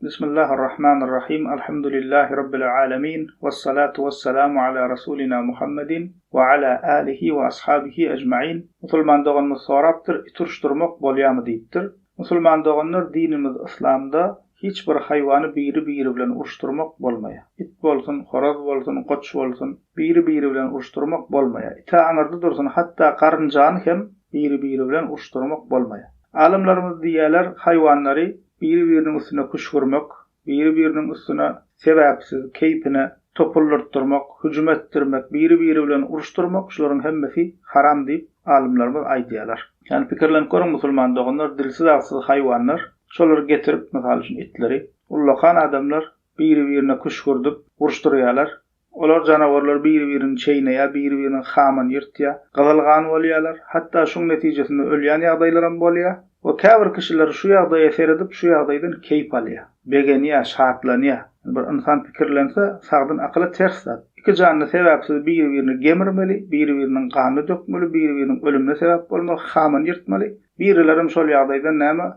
Bismillahirrahmanirrahim. Alhamdulillahi Rabbil alamin. Vessalatu vesselamu ala Rasulina Muhammedin ve ala alihi ve ashabihi ecmaîn. Musulman doğanymyz sorapdyr, iturşdurmak bolýarmy diýipdir. Musulman doğanlar dinimiz İslamda hiç bir haýwany biri bilen uruşturmak bolmaýar. İt bolsun, horaz bolsun, goç bolsun, biri bilen uruşturmak bolmaýar. Ite aňyrda dursun, hatda garynjany hem biri bilen uruşturmak bolmaýar. Alimlerimiz diýerler, haýwanlary birinin üstüne kuşgurmak, birinin üstüne sebäpsiz keypine topulurtturmak, hücum ettirmek, biri bilen uruşturmak, şolaryň hemmesi haram diýip alimlerimiz aýdýarlar. Yani pikirlenip görün musulman doganlar, dilsiz agsız haýwanlar, şolary getirip, mysal üçin itleri, ullakan adamlar birine kuşgurdup uruşturýarlar. Olar janawarlar birini çeýneýär, birini hamyn ýyrtýar, gazalgan bolýarlar, hatda şoň netijesinde ölýän ýagdaýlar hem bolýar. O käbir kişiler şu ýagdaýa seredip şu ýagdaýdan keyp alýar, begenýär, şatlanýar. Bir insan pikirlense sagdyn akla ters zat. Iki janyny sebäpsiz birini gemirmeli, biriniň gany dökmeli, biriniň ölümine sebäp bolmaly, hamyn ýyrtmaly. Birilerim şol ýagdaýdan näme?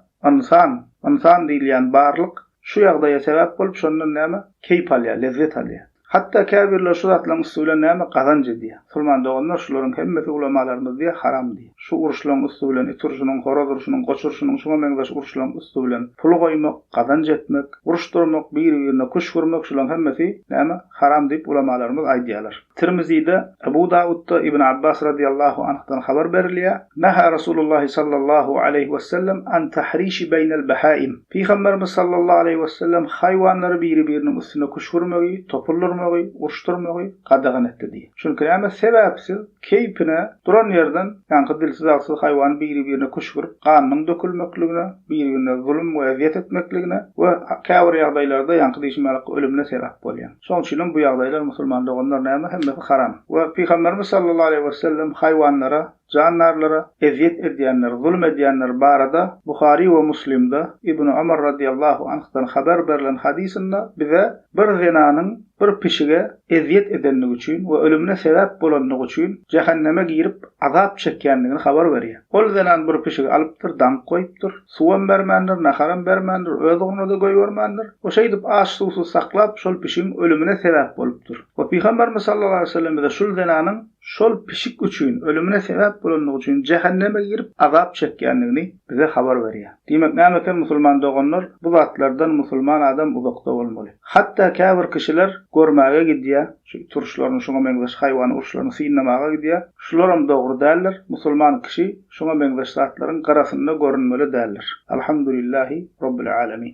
Insan diýilýän barlyk şu ýagdaýa sebäp bolup şondan näme? Keyp alýar, lezzet alýar. Hatta käbirler şu zatlaryň üstüne näme gazanç edýär. Musulman doganlar şolaryň hemmesi ulamalarymyz diýär haram diýär. Şu uruşlaryň üstüne, iturşunyň, horaz uruşunyň, goç uruşunyň şoňa meňzeş uruşlaryň üstüne pul goýmak, gazanç etmek, uruşdurmak, birine kuş vurmak şolaryň hemmesi näme haram diýip ulamalarymyz aýdýarlar. Tirmizi'de, Abu Davud'da İbn Abbas radıyallahu anh'tan haber berilýär. Naha Rasulullah sallallahu aleyhi ve sellem an tahrişi beynel bahaim. Peygamberimiz sallallahu aleyhi ve sellem haýwanlary birinin üstüne kuş vurmagy, topulurmagy, uruşturmagy gadagan etdi diýär. Çünki näme sebäpsiz keypine duran ýerden, ýa-ni dilsiz agsız haýwan birine kuş vurup, ganynyň dökülmekligine, birine zulüm we eziyet etmekligine we käbir ýagdaýlarda ýa-ni diýişmälik ölümine sebäp bolýar. Şoň üçin bu ýagdaýlar musulman doganlar näme hemme haram. Ve Peygamberimiz sallallahu aleyhi ve sellem haýwanlara, canlarlara eziyet edýänler, zulm edýänler barada Buhari we Muslim'de İbn Ömer radıyallahu anh'tan haber berilen hadisinde bize bir zinanyň bir pişige eziyet edenligi üçin we ölümine sebäp bolanlygy üçin cehenneme girip azap çekýändigini haber berýär. Ol zinan bir pişige alypdyr, dank goýupdyr, suwam bermändir, naharam bermändir, özüňe de goýbermändir. Oşa edip aş suwsuz saklap şol pişigiň ölümine sebäp bolupdyr. We Peygamberimiz sallallahu aleyhi ve sellem de şol zinanyň şol pişik üçin ölümine sebäp bolanlygy üçin cehenneme girip azap çekýändigini bize haber berýär. Diýmek näme musulman doganlar bu zatlardan musulman adam uzakda bolmaly. Hatta käbir kişiler görmäge gidýär, şu turşlaryny şoňa meňzeş haýwan uruşlaryny synlamaga gidýär. Şolaram dogry däldir. Musulman kişi şoňa meňzeş zatlaryň garasynda görünmeli däldir. Alhamdulillahi Rabbil alamin.